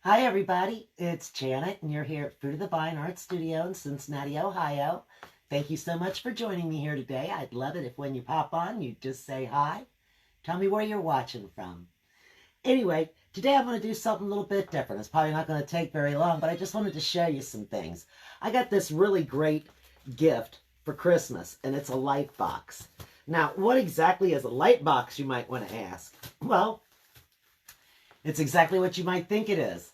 Hi, everybody. It's Janet, and you're here at Fruit of the Vine Art Studio in Cincinnati, Ohio. Thank you so much for joining me here today. I'd love it if when you pop on, you just say hi. Tell me where you're watching from. Anyway, today I'm going to do something a little bit different. It's probably not going to take very long, but I just wanted to show you some things. I got this really great gift for Christmas, and it's a light box. Now, what exactly is a light box, you might want to ask? Well, it's exactly what you might think it is.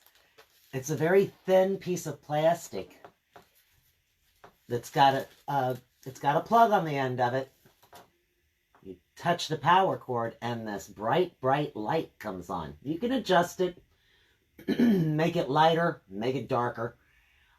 It's a very thin piece of plastic that's got it's got a plug on the end of it. You touch the power cord and this bright, bright light comes on. You can adjust it, make it lighter, make it darker.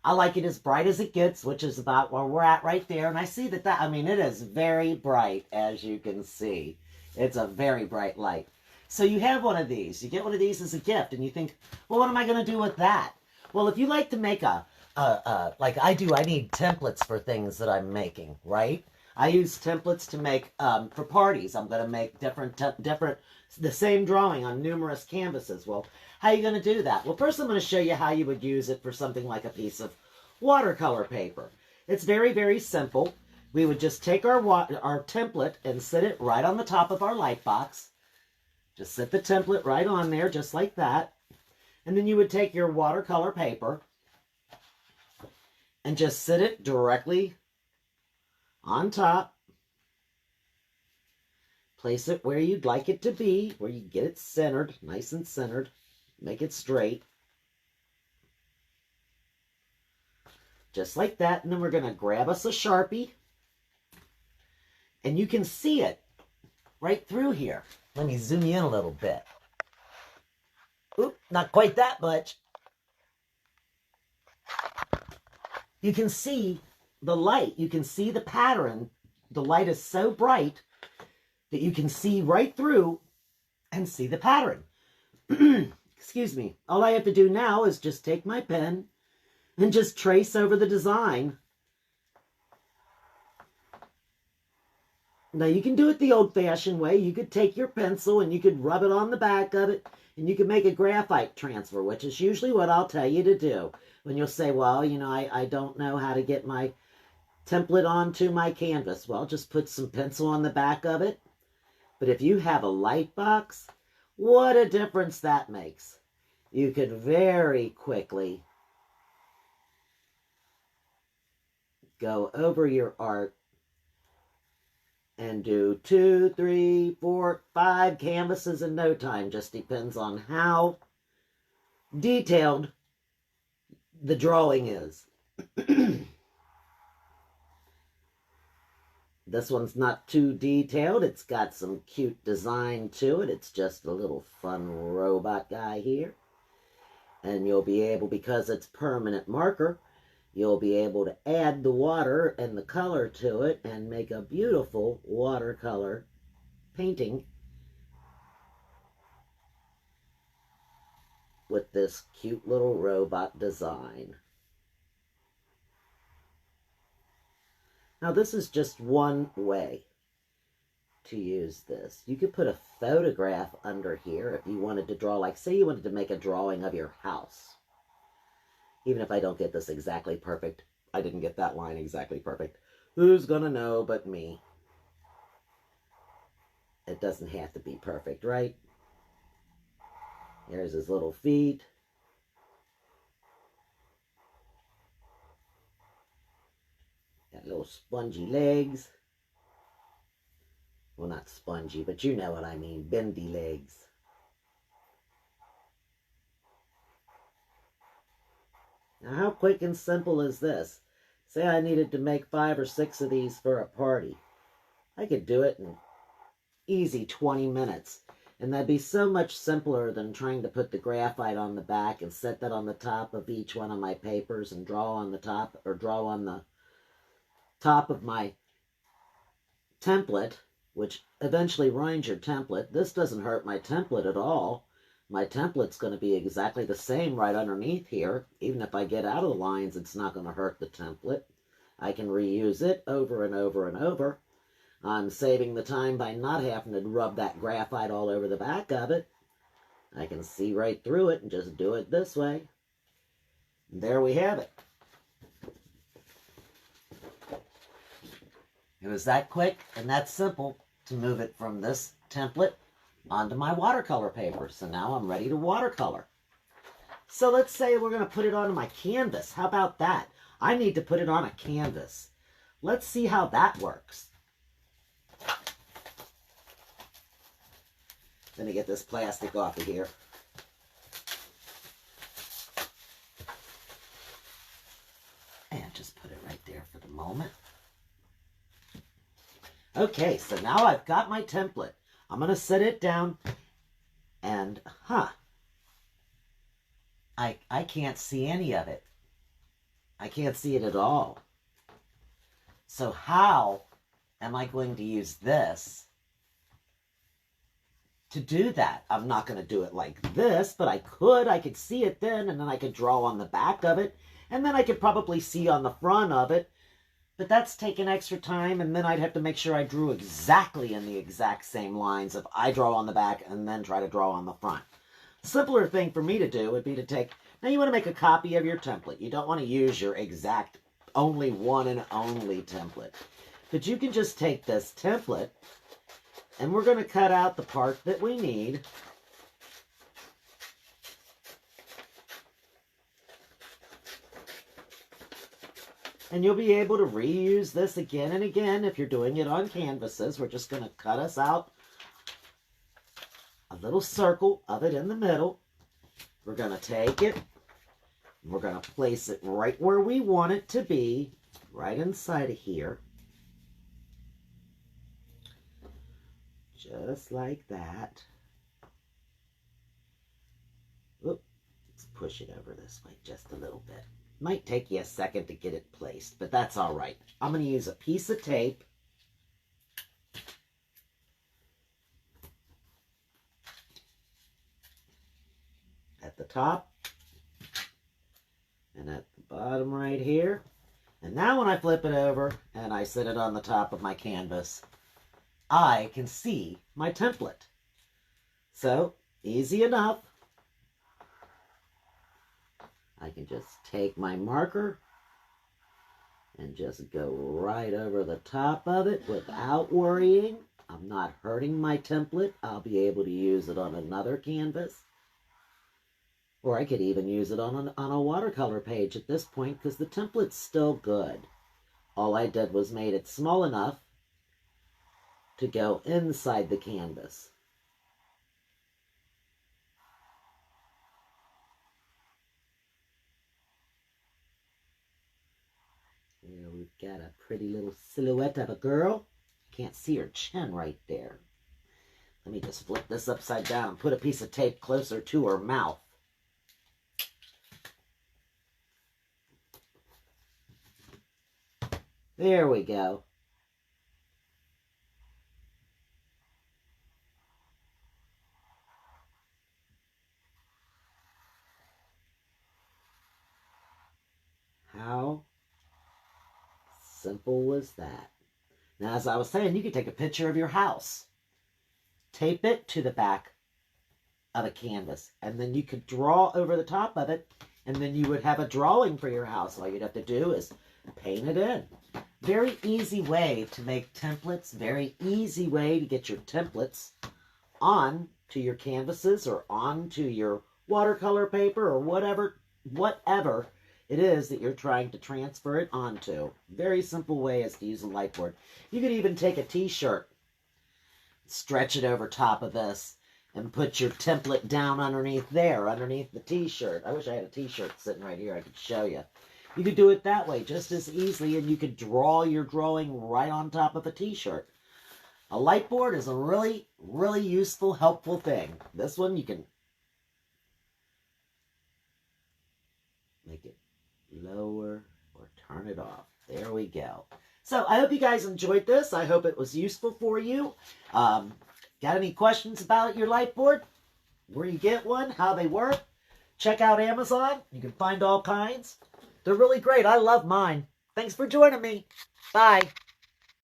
I like it as bright as it gets, which is about where we're at right there. And I see that, I mean, it is very bright, as you can see. It's a very bright light. So you have one of these. You get one of these as a gift, and you think, well, what am I going to do with that? Well, if you like to make like I do, I need templates for things that I'm making, right? I use templates to make, for parties. I'm going to make the same drawing on numerous canvases. Well, how are you going to do that? Well, first I'm going to show you how you would use it for something like a piece of watercolor paper. It's very, very simple. We would just take our template and sit it right on the top of our light box. Just sit the template right on there, just like that. And then you would take your watercolor paper and just sit it directly on top. Place it where you'd like it to be, where you get it centered, nice and centered. Make it straight. Just like that. And then we're going to grab us a Sharpie. And you can see it right through here. Let me zoom you in a little bit. Oop, not quite that much. You can see the light. You can see the pattern. The light is so bright that you can see right through and see the pattern. Excuse me. All I have to do now is just take my pen and just trace over the design. Now, you can do it the old-fashioned way. You could take your pencil and you could rub it on the back of it, and you could make a graphite transfer, which is usually what I'll tell you to do. When you'll say, well, you know, I don't know how to get my template onto my canvas. Well, just put some pencil on the back of it. But if you have a light box, what a difference that makes. You could very quickly go over your art and do 2, 3, 4, 5 canvases in no time. Just depends on how detailed the drawing is. This one's not too detailed. It's got some cute design to it. It's just a little fun robot guy here. And you'll be able, because it's permanent marker, you'll be able to add the water and the color to it and make a beautiful watercolor painting with this cute little robot design. Now, this is just one way to use this. You could put a photograph under here if you wanted to draw, like, say you wanted to make a drawing of your house. Even if I don't get this exactly perfect, I didn't get that line exactly perfect. Who's gonna know but me? It doesn't have to be perfect, right? Here's his little feet. Got little spongy legs. Well, not spongy, but you know what I mean. Bendy legs. Now, how quick and simple is this? Say I needed to make 5 or 6 of these for a party. I could do it in easy 20 minutes. And that'd be so much simpler than trying to put the graphite on the back and set that on the top of each one of my papers and draw on the top, or draw on the top of my template, which eventually ruins your template. This doesn't hurt my template at all. My template's going to be exactly the same right underneath here. Even if I get out of the lines, it's not going to hurt the template. I can reuse it over and over and over. I'm saving the time by not having to rub that graphite all over the back of it. I can see right through it and just do it this way. And there we have it. It was that quick and that simple to move it from this template onto my watercolor paper. So now I'm ready to watercolor. So let's say we're going to put it onto my canvas. How about that? I need to put it on a canvas. Let's see how that works. Let me get this plastic off of here. And just put it right there for the moment. Okay, so now I've got my template. I'm going to set it down and, I can't see any of it. I can't see it at all. So how am I going to use this to do that? I'm not going to do it like this, but I could see it then, and then I could draw on the back of it, and then I could probably see on the front of it. But that's taking extra time, and then I'd have to make sure I drew exactly in the exact same lines if I draw on the back and then try to draw on the front. Simpler thing for me to do would be to take, now you want to make a copy of your template. You don't want to use your exact only one and only template. But you can just take this template, and we're going to cut out the part that we need. And you'll be able to reuse this again and again if you're doing it on canvases. We're just going to cut us out a little circle of it in the middle. We're going to take it. We're going to place it right where we want it to be, right inside of here. Just like that. Oop, let's push it over this way just a little bit. Might take you a second to get it placed, but that's all right. I'm going to use a piece of tape. At the top. And at the bottom right here. And now when I flip it over and I set it on the top of my canvas, I can see my template. So, easy enough. I can just take my marker and just go right over the top of it without worrying. I'm not hurting my template. I'll be able to use it on another canvas. Or I could even use it on a watercolor page at this point because the template's still good. All I did was made it small enough to go inside the canvas. There we've got a pretty little silhouette of a girl. Can't see her chin right there. Let me just flip this upside down and put a piece of tape closer to her mouth. There we go. How simple was that? Now, as I was saying, you could take a picture of your house, tape it to the back of a canvas, and then you could draw over the top of it, and then you would have a drawing for your house. All you'd have to do is paint it in. Very easy way to make templates, very easy way to get your templates on to your canvases or onto your watercolor paper or whatever it is that you're trying to transfer it onto. Very simple way is to use a light board. You could even take a t-shirt, stretch it over top of this, and put your template down underneath there, underneath the t-shirt. I wish I had a t-shirt sitting right here I could show you. You could do it that way just as easily, and you could draw your drawing right on top of a t-shirt. A light board is a really, really useful, helpful thing. This one you can make it lower or turn it off. There we go. So I hope you guys enjoyed this. I hope it was useful for you. Got any questions about your light board? Where you get one? How they work? Check out Amazon. You can find all kinds. They're really great. I love mine. Thanks for joining me. Bye.